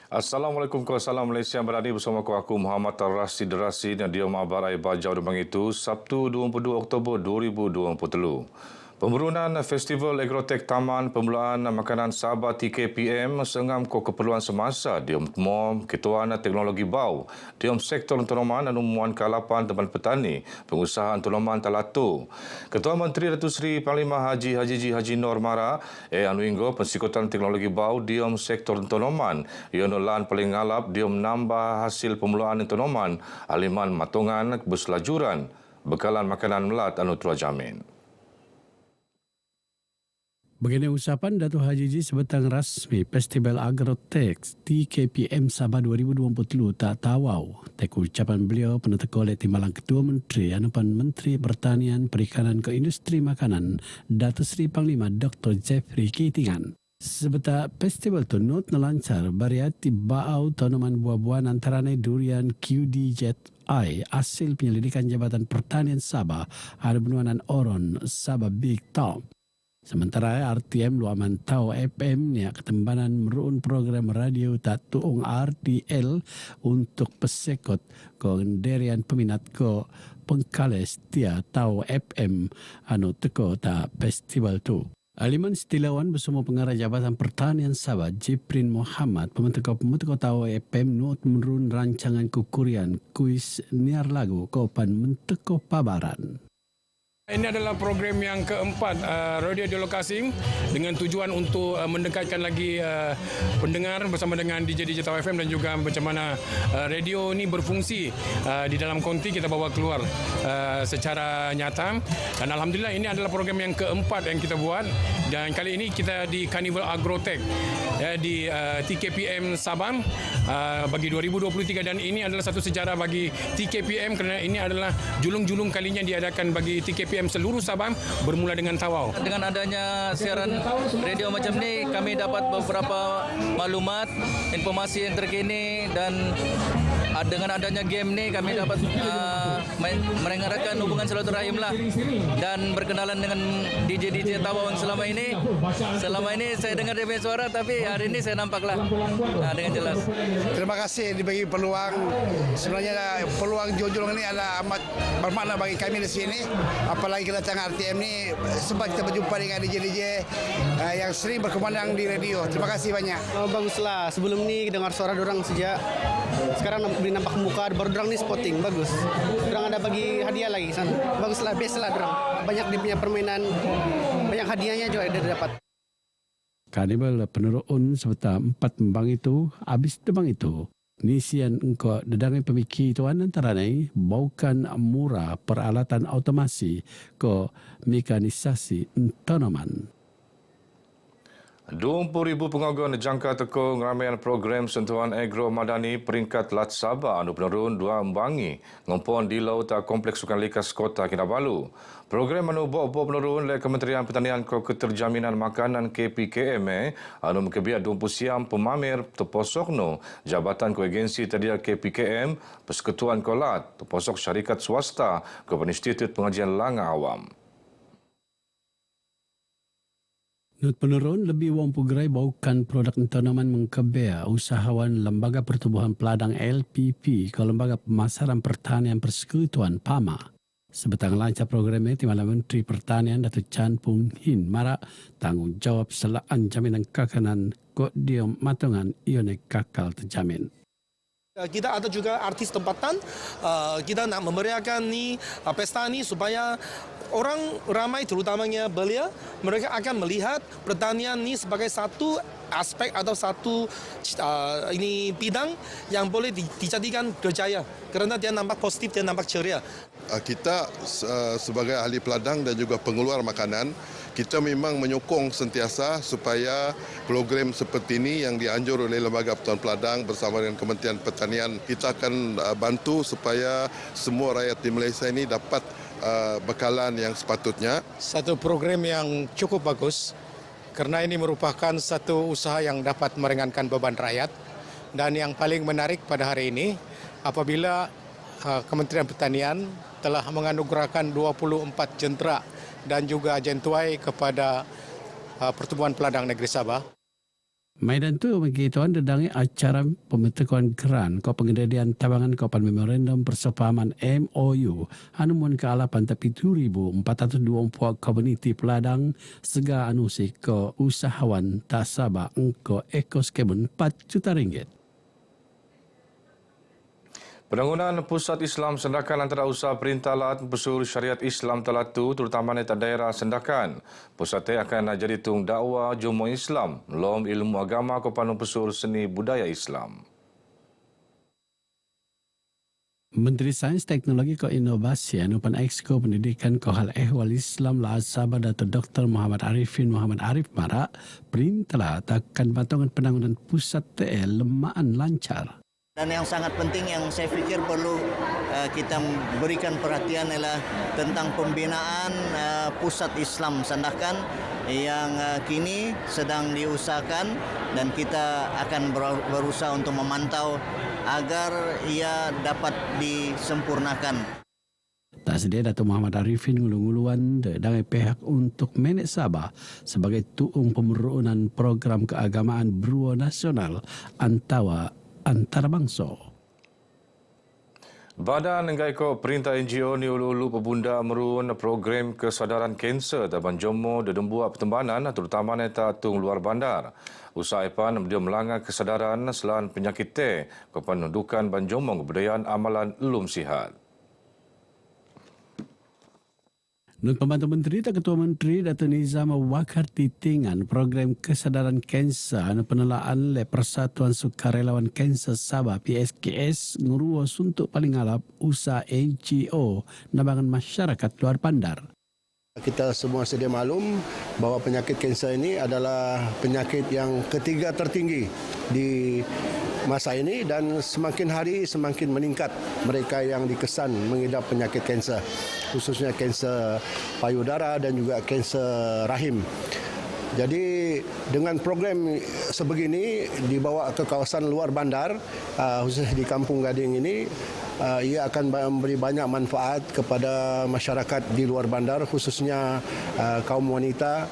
Assalamualaikum salam Malaysia berada bersama aku Muhammad Rasid Rasid yang dia mabar air bajau Debang itu Sabtu 22 Oktober 2023. Pemburunan Festival Agrotek Taman Pemulaan Makanan Sabah TKPM sengam ko keperluan semasa diom mom Ketuan Teknologi Bau diom sektor tanoman dan umuan kalapan teman petani pengusahaan tanoman Talatu. Ketua Menteri Datuk Seri Panglima Haji Nor Mara anuinggo pensikutan teknologi bau diom sektor tanoman lan paling ngalap diom nambah hasil pemulaan tanoman aliman matungan berselajuran bekalan makanan melat anu terjamin. Begini ucapan Datuk Haji sebetang rasmi Festival Agrotek TKPM Sabah 2020 tak tawau. Tek ucapan beliau penetek oleh Timbalan Ketua Menteri Anupan Menteri Pertanian Perikanan ke Industri Makanan Datuk Seri Panglima Dr. Jeffrey Kitingan. Sebeta festival tu not nelancar variati baau tanaman buah-buahan antaranya durian QDZI hasil penyelidikan Jabatan Pertanian Sabah ada benuanan Oron Sabah Big Tom. Sementara RTM lu amantau FM nya ketembanan meruun program radio tak tuung RTL untuk pesekot kenderian peminat ko pengkales tia tau FM anu teko ta festival tu. Aliman Setilawan bersama pengarah Jabatan Pertanian Sabah Jiprin Muhammad pemeteko tau FM nuot merun rancangan kukurian kuis niar lagu kopan menteko pabaran. Ini adalah program yang keempat Radio Dialog dengan tujuan untuk mendekatkan lagi pendengar bersama dengan DJ Tau FM dan juga macam mana radio ini berfungsi di dalam konti kita bawa keluar secara nyata. Dan Alhamdulillah ini adalah program yang keempat yang kita buat dan kali ini kita di Carnival Agrotek di TKPM Sabah bagi 2023 dan ini adalah satu sejarah bagi TKPM kerana ini adalah julung-julung kalinya diadakan bagi TKPM seluruh Sabah bermula dengan Tawau. Dengan adanya siaran radio macam ni, kami dapat beberapa maklumat, informasi yang terkini dan dengan adanya game ni kami dapat merengarkan hubungan silaturahim lah dan berkenalan dengan DJ Tawau yang selama ini saya dengar dia punya suara tapi hari ini saya nampak lah dengan jelas. Terima kasih dibagi peluang. Sebenarnya peluang julung ini adalah amat bermakna bagi kami di sini. Apalagi kedatangan RTM ini sempat kita berjumpa dengan DJ yang sering berkumandang di radio. Terima kasih banyak. Baguslah. Sebelum ni dengar suara dorang sejak sekarang nampak muka baru dorang ni spotting bagus. Dorang ada bagi hadiah lagi sana. Baguslah, best lah dorang. Banyak dia punya permainan, banyak hadiahnya juga dia dapat. Karnival peneroon serta 4 tembang itu habis tembang itu. Nisian engkau dedangan pemikir tuan antara ni baukan murah peralatan automasi ke mekanisasi tanaman. 20,000 pengagum jangka teko ngeramaian program sentuhan agro madani peringkat Lat Sabah anu penurun 2 embangi ngompon di laut kompleks sukan likas kota Kinabalu. Program anu bawa penurun oleh Kementerian Pertanian ke Keterjaminan Makanan KPKM anu mengkebiak 20 siam pemamer teposokno Jabatan ko agensi terdia KPKM Persekutuan Kolat teposok syarikat swasta ke Institut Pengajian Langa Awam. Nut penurun lebih wang pugrai baukan produk tanaman mengkebea usahawan Lembaga Pertubuhan Peladang LPP ke Lembaga Pemasaran Pertanian Persekutuan PAMA. Sebetang lancar programnya Timbalan Menteri Pertanian Datuk Chan Pung Hin Mara tanggungjawab selaan jaminan kakanan kod diom matungan ione kakal terjamin. Kita ada juga artis tempatan, kita nak memeriahkan ni pesta ni supaya orang ramai terutamanya belia, mereka akan melihat pertanian ni sebagai satu aspek atau satu ini bidang yang boleh dijadikan kerjaya kerana dia nampak positif, dia nampak ceria. Kita sebagai ahli peladang dan juga pengeluar makanan, kita memang menyokong sentiasa supaya program seperti ini yang dianjur oleh Lembaga Pertubuhan Peladang bersama dengan Kementerian Pertanian, kita akan bantu supaya semua rakyat di Malaysia ini dapat bekalan yang sepatutnya. Satu program yang cukup bagus kerana ini merupakan satu usaha yang dapat meringankan beban rakyat dan yang paling menarik pada hari ini apabila Kementerian Pertanian telah menganugerahkan 24 jentera dan juga jentuai kepada Pertubuhan Peladang Negeri Sabah. Maidan tu bagi tuan dedangi acara pembentukan geran ko pengendalian tabangan kopan memorandum persefahaman MOU anumun ke alapan tapi 2,424 komuniti peladang sega anusi ke usahawan tak sabak engko ekoskemen 4 juta ringgit. Penangunan Pusat Islam Sendakan Antarausaha Perintalat Pesur Syariat Islam Telatu terutamanya di daerah Sendakan. Pusat akan jadi tung dakwah Jumu Islam, lom ilmu agama Kopanu Pesur Seni Budaya Islam. Menteri Sains Teknologi ko Inovasi anupan Exco Pendidikan ko Hal Ehwal Islam La Sabah Dato' Dr. Muhammad Arifin Muhammad Arif Mara Perintalat akan patungan penangunan pusat TL lemaan lancar. Dan yang sangat penting yang saya fikir perlu kita berikan perhatian adalah tentang pembinaan Pusat Islam Sandakan yang kini sedang diusahakan dan kita akan berusaha untuk memantau agar ia dapat disempurnakan. Tak sedia Dato' Muhammad Arifin ngulu-nguluan dengan pihak untuk Menek Sabah sebagai tuung pemerunan program keagamaan Beruah Nasional antarabangsa. Badan Nggaiko Perintah NGO ni ulu-ulu pebunda merun program kesedaran kanser dalam Jomo dan Dembuak Pertembanan terutama neta tung luar bandar. Usaha Epan dia melanggar kesedaran selain penyakit teh kependudukan Banjomong kebudayaan amalan elum sihat. Nun Pembantu Menteri dan Ketua Menteri Dato' Nizam Wakar titingan program kesedaran kanser anu penelaan le Persatuan Sukarelawan Kanser Sabah PSKS nguruo suntuk paling alap usaha NGO nabangan masyarakat luar bandar. Kita semua sedia maklum bahawa penyakit kanser ini adalah penyakit yang ketiga tertinggi di masa ini dan semakin hari semakin meningkat mereka yang dikesan mengidap penyakit kanser, khususnya kanser payudara dan juga kanser rahim. Jadi dengan program sebegini dibawa ke kawasan luar bandar, khususnya di Kampung Gading ini, ia akan memberi banyak manfaat kepada masyarakat di luar bandar, khususnya kaum wanita.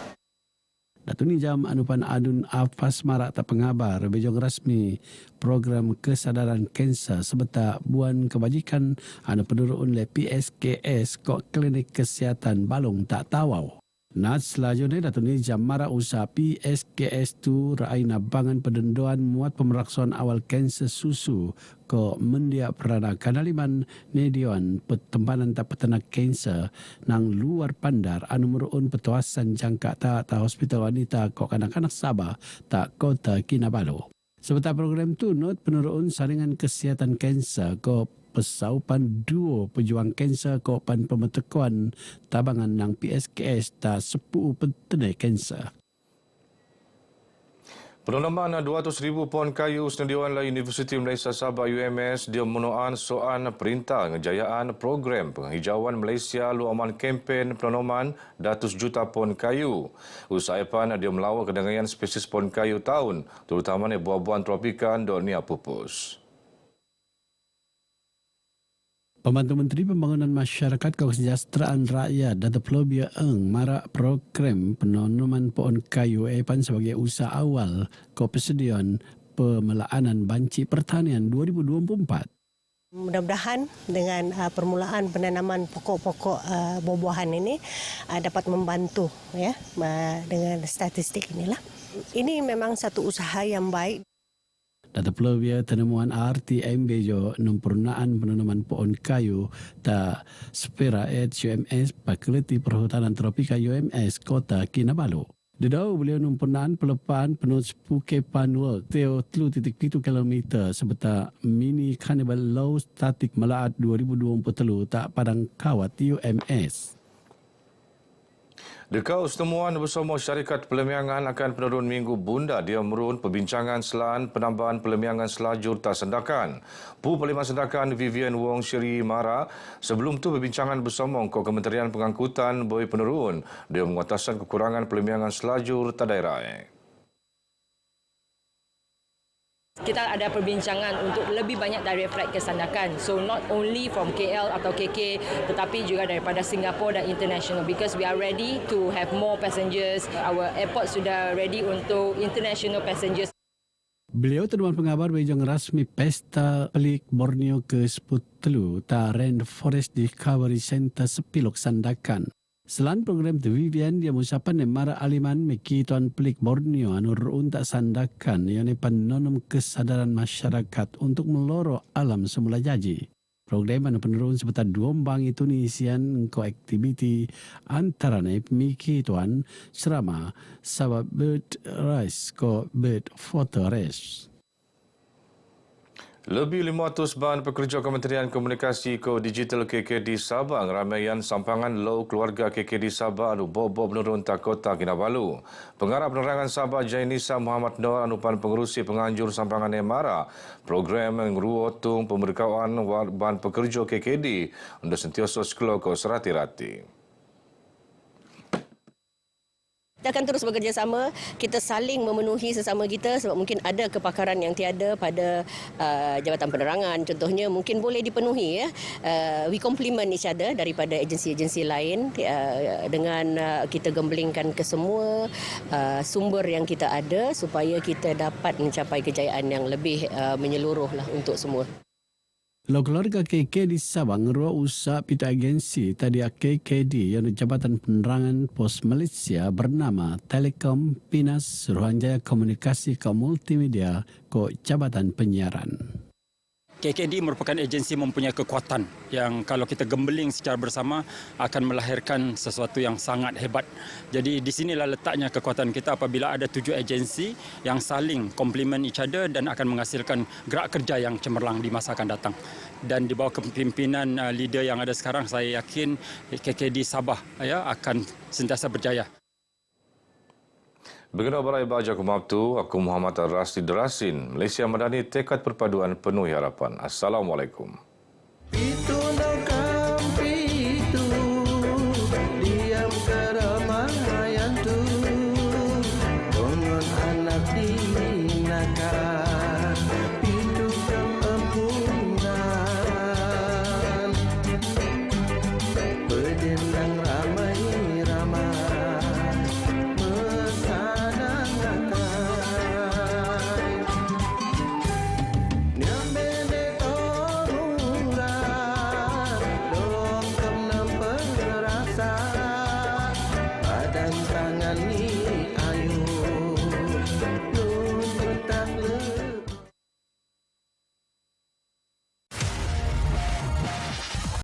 Dato' Nizam anupan adun Afas Marak tak pengabar bejong rasmi program kesadaran kanser sebeta buan kebajikan anu penurun le PSKS kok klinik kesihatan Balong tak tawau. Nas selanjutnya Dato' Nizam Marak usaha PSKS tu raina bangan pendendoan muat pemeraksaan awal kanser susu ko mendia Perdana Kanaliman Nedion Pertempanan tak peternak kanser nang luar bandar anu meruun petuasan jangka tak hospital wanita ko kanak-kanak Sabah tak kota Kinabalu. Sebeta program tu not penurun saringan kesihatan kanser ko pesaupan duo pejuang kanser ko pan pembentukan tabangan nang PSKS ta 10 pentenai kanser. Penanaman 200,000 pohon kayu sendiwan la Universiti Malaysia Sabah UMS dia menuan soal perintah ngejayaan program penghijauan Malaysia luaman kempen penanaman 100 juta pohon kayu. Usaha Epan dia melawak kedengaian spesies pohon kayu tahun terutamanya buah-buahan tropika dan nia pupus. Pembantu Menteri Pembangunan Masyarakat Kesejahteraan Rakyat Dato' Plobia Eng marak program penanaman pohon kayu Epan sebagai usaha awal persediaan pemelaanan banci pertanian 2024. Mudah-mudahan dengan permulaan penanaman pokok-pokok buah-buahan ini dapat membantu ya dengan statistik inilah. Ini memang satu usaha yang baik. Dato' Plobia tenemuan RTM Bejo numpurnaan penanaman pohon kayu ta Spera UMS Fakulti Perhutanan Tropika UMS Kota Kinabalu. Dedau beliau numpurnaan pelepaan penuh Puke Panwal Teo 3.7 km sebeta mini Carnival Low Static Melaat 2023 tak padang kawat UMS. Dekau setemuan bersama syarikat pelemiangan akan penurun Minggu Bunda dia merun perbincangan selan penambahan pelemiangan selajur tak sendakan. Pu Parlimen Sendakan Vivian Wong Sheri Mara sebelum tu perbincangan bersama Kementerian Pengangkutan Boy penurun dia menguatasan kekurangan pelemiangan selajur tak daerah. Kita ada perbincangan untuk lebih banyak direct flight ke Sandakan. So not only from KL atau KK tetapi juga daripada Singapore dan international because we are ready to have more passengers. Our airport sudah ready untuk international passengers. Beliau terdewan pengabar bejong rasmi Pesta Pelik Borneo ke-10 ta Rainforest Discovery Center Sepilok Sandakan. Selain program tu Vivian dia musapan mara aliman meki tuan pelik Borneo anur unta sandakan yang penonom kesadaran masyarakat untuk meloro alam semula jaji. Program anu penurun sebetar 2 bang itu isian ko aktiviti antara meki tuan serama sabab bird race ko bird photo race. Lebih 500 bahan pekerja Kementerian Komunikasi Ko Digital KKD Sabah ramaian sampangan lau keluarga KKD Sabah anu bobo menurun ta Kota Kinabalu. Pengarah Penerangan Sabah Jainisa Muhammad Noor anupan pengerusi penganjur sampangan Emara program ngeruotung pemberkauan bahan pekerja KKD untuk sentiasa sekolah ko serati-rati. Kita akan terus bekerjasama, kita saling memenuhi sesama kita sebab mungkin ada kepakaran yang tiada pada Jabatan Penerangan. Contohnya mungkin boleh dipenuhi ya. We complement each other daripada agensi-agensi lain dengan kita gembelingkan ke semua sumber yang kita ada supaya kita dapat mencapai kejayaan yang lebih menyeluruh lah untuk semua. Lo keluarga KKD Sabang ruang usaha pita agensi tadi KKD yang Jabatan Penerangan Pos Malaysia bernama Telekom Pinas Suruhanjaya Komunikasi ke Multimedia ko Jabatan Penyiaran. KKD merupakan agensi mempunyai kekuatan yang kalau kita gembeling secara bersama akan melahirkan sesuatu yang sangat hebat. Jadi di sinilah letaknya kekuatan kita apabila ada 7 agensi yang saling complement each other dan akan menghasilkan gerak kerja yang cemerlang di masa akan datang. Dan di bawah kepimpinan leader yang ada sekarang, saya yakin KKD Sabah akan sentiasa berjaya. Begina Barai Baja Kumabtu, aku Muhammad Ar-Rasdi Derasin, Malaysia Madani tekad perpaduan penuhi harapan. Assalamualaikum.